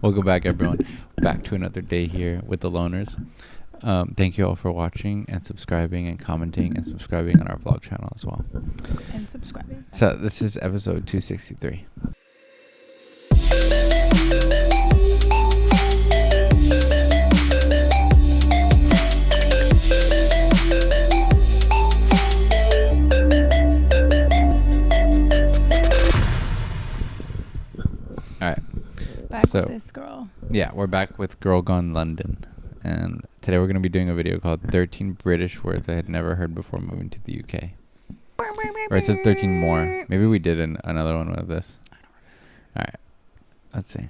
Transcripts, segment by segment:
Welcome back, everyone. Back to another day here with the loners. Thank you all for watching and subscribing and commenting and subscribing on our vlog channel as well. And subscribing. So this is episode 263. All right. Back with this girl. Yeah, we're back with Girl Gone London. And today we're going to be doing a video called 13 British Words I Had Never Heard Before Moving to the UK. Or it says 13 more. Maybe we did another one with this. All right. Let's see.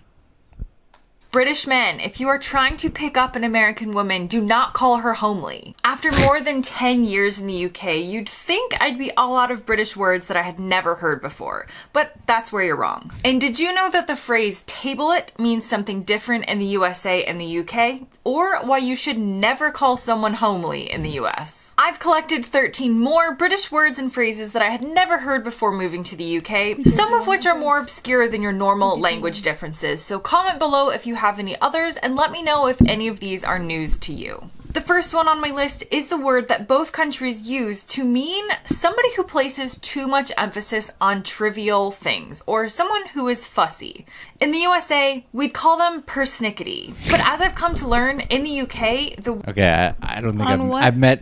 British men, if you are trying to pick up an American woman, do not call her homely. After more than 10 years in the UK, you'd think I'd be all out of British words that I had never heard before. But that's where you're wrong. And did you know that the phrase table it means something different in the USA and the UK? Or why you should never call someone homely in the US? I've collected 13 more British words and phrases that I had never heard before moving to the UK, some of which are more obscure than your normal language differences, so comment below if you have any others and let me know if any of these are news to you. The first one on my list is the word that both countries use to mean somebody who places too much emphasis on trivial things, or someone who is fussy. In the USA, we'd call them Persnickety. But as I've come to learn, in the UK, Okay, I don't think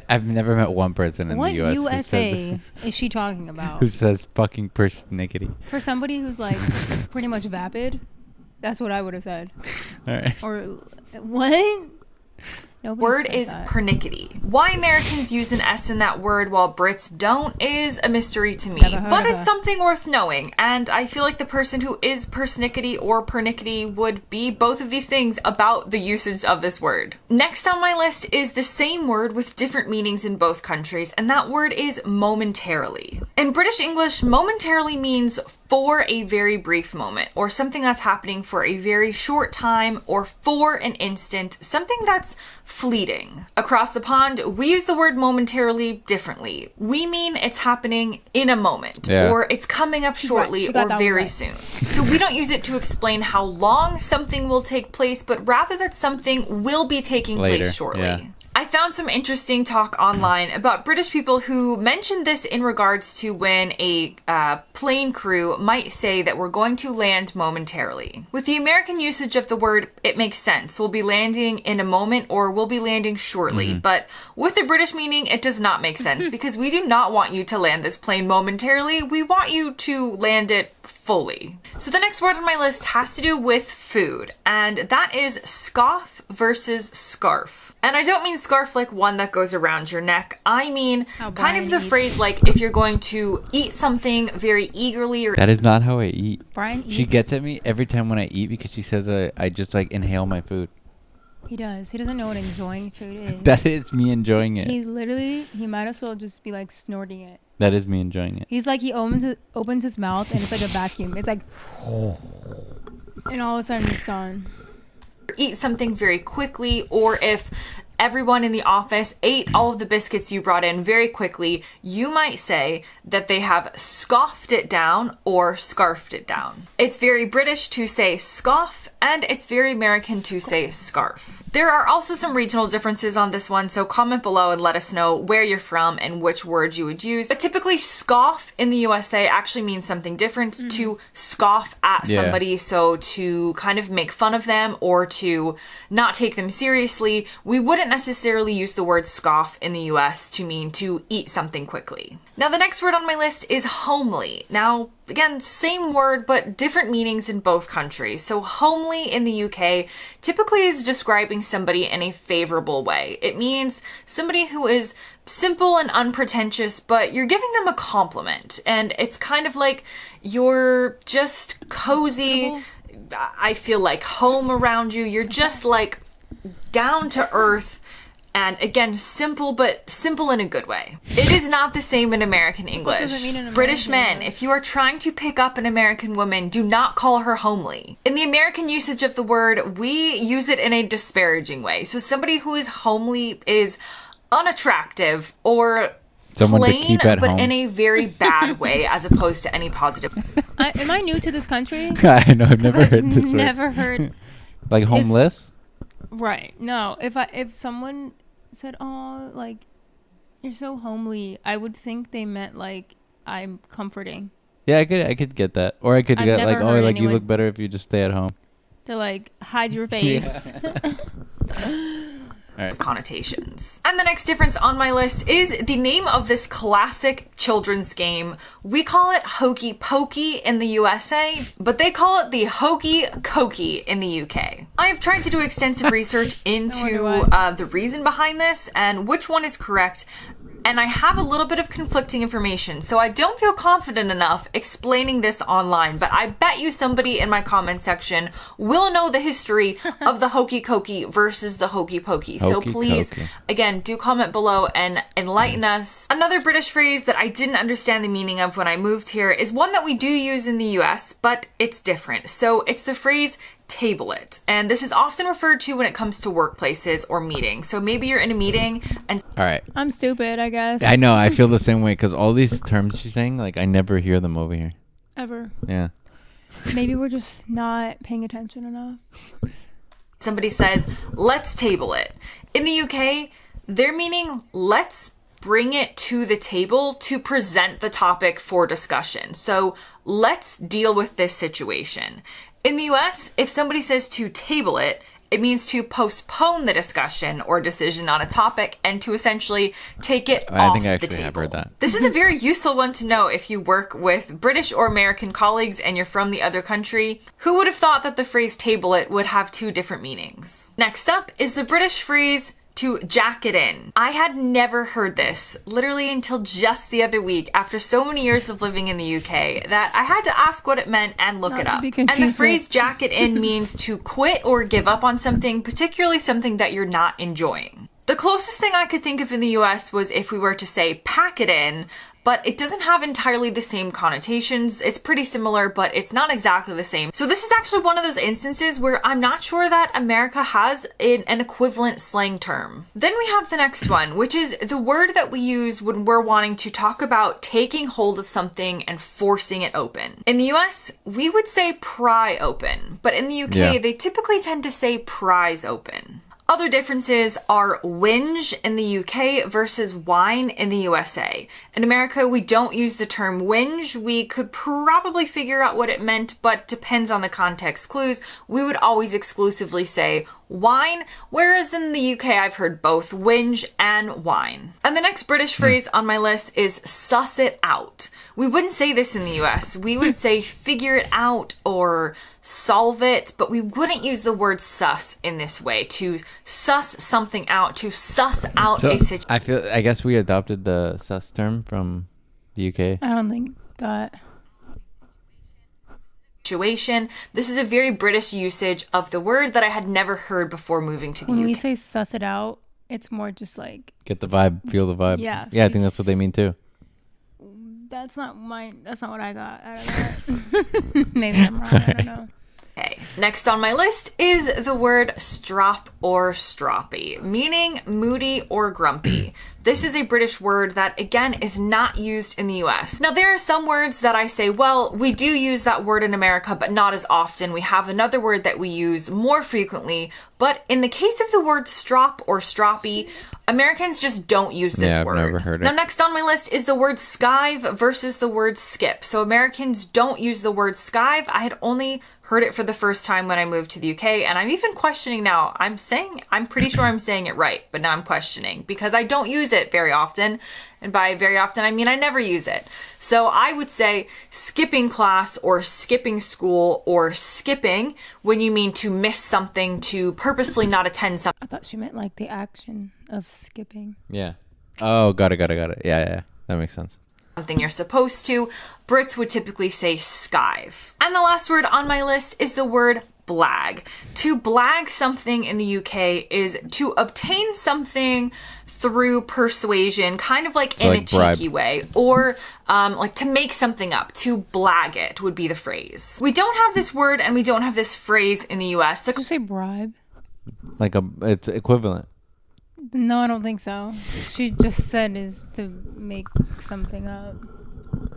I've never met one person in the US. What USA is she talking about? Who says fucking Persnickety? For somebody who's like pretty much vapid, that's what I would have said. All right. Or what? Nobody word says is that. pernickety. Why Americans use an S in that word while Brits don't is a mystery to me, Never heard but of it's her. something worth knowing, and I feel like the person who is persnickety or pernickety would be both of these things about the usage of this word. Next on my list is the same word with different meanings in both countries, and that word is momentarily. In British English, momentarily means for a very brief moment, or something that's happening for a very short time, or for an instant, something that's fleeting. Across the pond, we use the word momentarily differently. We mean it's happening in a moment, or it's coming up shortly, or very soon. So we don't use it to explain how long something will take place, but rather that something will be taking place shortly. Yeah. I found some interesting talk online about British people who mentioned this in regards to when a plane crew might say that we're going to land momentarily. With the American usage of the word, it makes sense. We'll be landing in a moment or we'll be landing shortly. But with the British meaning, it does not make sense because we do not want you to land this plane momentarily. We want you to land it fully. So the next word on my list has to do with food, and that is scoff versus scarf. And I don't mean scarf like one that goes around your neck. I mean kind of the phrase like if you're going to eat something very eagerly or... That is not how I eat. Brian eats. She gets at me every time when I eat because she says I just like inhale my food. He does. He doesn't know what enjoying food is. That is me enjoying it. He might as well just be like snorting it. That is me enjoying it. He's like, he opens his mouth and it's like a vacuum. It's like, and all of a sudden it's gone. Eat something very quickly, or if everyone in the office ate all of the biscuits you brought in very quickly, you might say that they have scoffed it down or scarfed it down. It's very British to say scoff, and it's very American to say scarf. There are also some regional differences on this one, so comment below and let us know where you're from and which words you would use. But typically scoff in the USA actually means something different, to scoff at somebody, so to kind of make fun of them or to not take them seriously. We wouldn't necessarily use the word scoff in the US to mean to eat something quickly. Now the next word on my list is homely. Now, again, same word, but different meanings in both countries. So homely in the UK typically is describing somebody in a favorable way. It means somebody who is simple and unpretentious, but you're giving them a compliment. And it's kind of like you're just cozy. I feel like home around you. You're just like down to earth. And again, simple, but simple in a good way. It is not the same in American English. What does it mean in American British men, English? if you are trying to pick up an American woman, do not call her homely. In the American usage of the word, we use it in a disparaging way. So somebody who is homely is unattractive or Someone to plain, keep at but home. in a very bad way as opposed to any positive. Am I new to this country? I know, I've never heard this word. never heard Like homeless? Right. No, if someone said, "Oh, like you're so homely," I would think they meant like I'm comforting. Yeah, I could get that. Or I could I've get like, never oh, heard like you anyone- look better if you just stay at home. To like hide your face. All right. Connotations. And the next difference on my list is the name of this classic children's game. We call it Hokey Pokey in the USA, but they call it the Hokey Cokey in the UK. I have tried to do extensive research into the reason behind this and which one is correct. And I have a little bit of conflicting information, so I don't feel confident enough explaining this online, but I bet you somebody in my comment section will know the history of the Hokey Cokey versus the Hokey Pokey. So please, again, do comment below and enlighten us. Another British phrase that I didn't understand the meaning of when I moved here is one that we do use in the US, but it's different. So it's the phrase table it. And this is often referred to when it comes to workplaces or meetings. So maybe you're in a meeting and... All right. I'm stupid, I guess. I know. I feel the same way because all these terms she's saying, like, I never hear them over here. Ever. Yeah. Maybe we're just not paying attention enough. somebody says, let's table it. In the UK, they're meaning let's bring it to the table to present the topic for discussion. So let's deal with this situation. In the US, if somebody says to table it, it means to postpone the discussion or decision on a topic and to essentially take it off the table. I think I actually have heard that. This is a very useful one to know if you work with British or American colleagues and you're from the other country. Who would have thought that the phrase table it would have two different meanings? Next up is the British phrase to jack it in. I had never heard this literally until just the other week after so many years of living in the UK that I had to ask what it meant and look it up. And the phrase jack it in means to quit or give up on something, particularly something that you're not enjoying. The closest thing I could think of in the US was if we were to say pack it in, but it doesn't have entirely the same connotations. It's pretty similar, but it's not exactly the same. So this is actually one of those instances where I'm not sure that America has an equivalent slang term. Then we have the next one, which is the word that we use when we're wanting to talk about taking hold of something and forcing it open. In the US, we would say pry open, but in the UK, they typically tend to say prise open. Other differences are whinge in the UK versus whine in the USA. In America, we don't use the term whinge. We could probably figure out what it meant, but depends on the context clues. We would always exclusively say whine, whereas in the UK, I've heard both whinge and whine. And the next British phrase on my list is suss it out. We wouldn't say this in the US. We would say figure it out or solve it, but we wouldn't use the word suss in this way, to suss something out, to suss out a situation. I guess we adopted the sus term from the UK. I don't think that. This is a very British usage of the word that I had never heard before moving to the UK. When we say suss it out, it's more just like... Get the vibe, feel the vibe. Yeah. Yeah, I think that's what they mean too. That's not what I got out of that. Maybe I'm wrong, I don't know. Okay, next on my list is the word strop or stroppy, meaning moody or grumpy. This is a British word that, again, is not used in the US. Now, there are some words that I say, well, we do use that word in America, but not as often. We have another word that we use more frequently. But in the case of the word strop or stroppy, Americans just don't use this word. I've never heard it. Now, next on my list is the word skive versus the word skip. So Americans don't use the word skive. I had only heard it for the first time when I moved to the UK, and I'm even questioning now. I'm pretty sure I'm saying it right, but now I'm questioning because I don't use it very often. And by very often, I mean I never use it. So I would say skipping class or skipping school or skipping when you mean to miss something, to purposely not attend something. I thought she meant like the action of skipping. Yeah. Oh, got it. Yeah. That makes sense. Something you're supposed to. Brits would typically say skive. And the last word on my list is the word blag. To blag something in the UK is to obtain something through persuasion, kind of like in a cheeky way, or like to make something up. To blag it would be the phrase. We don't have this word and we don't have this phrase in the US. Did you say bribe? It's equivalent. No, I don't think so. She just said is to make something up.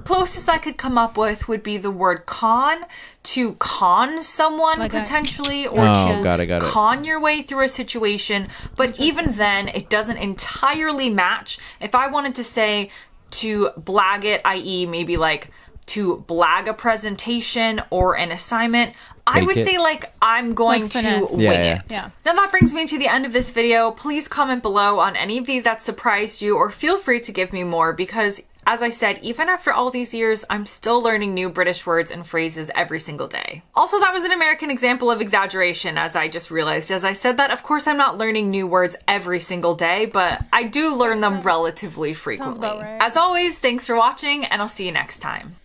Closest I could come up with would be the word con, to con someone Like potentially, or Oh, to got it. con your way through a situation. But even then, it doesn't entirely match. If I wanted to say to blag it, i.e. maybe like to blag a presentation or an assignment, I Fake would it. say like I'm going Like to finesse. wing Yeah. it. Yeah. Now that brings me to the end of this video. Please comment below on any of these that surprised you, or feel free to give me more, because as I said, even after all these years, I'm still learning new British words and phrases every single day. Also, that was an American example of exaggeration, as I just realized. As I said that, of course, I'm not learning new words every single day, but I do learn them relatively frequently. about right. As always, thanks for watching, and I'll see you next time.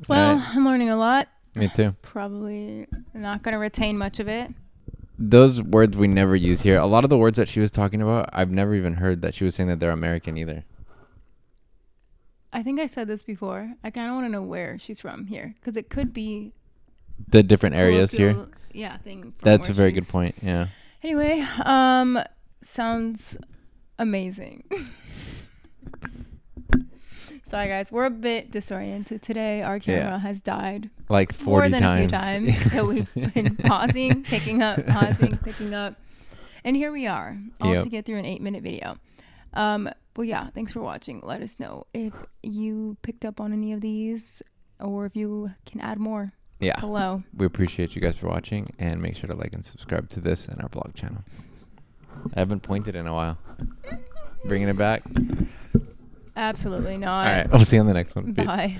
Well, Alright. I'm learning a lot. Me too. Probably not going to retain much of it. Those words we never use here. A lot of the words that she was talking about, I've never even heard that she was saying that they're American either. I think I said this before. I kind of want to know where she's from here, because it could be The different areas here. colloquial, yeah, thing. From That's a where very good she's- point. Yeah. Anyway, sounds amazing. Sorry guys, we're a bit disoriented today. Our camera has died Like more 40 than times. a few times. So we've been pausing, picking up, pausing, picking up. And here we are, all Yep. to get through an 8-minute video. Well, yeah, thanks for watching. Let us know if you picked up on any of these, or if you can add more. Yeah. Hello. We appreciate you guys for watching, and make sure to like and subscribe to this and our blog channel. I haven't pointed in a while. Bringing it back. Absolutely not. All right. We'll see you on the next one. Peace. Bye.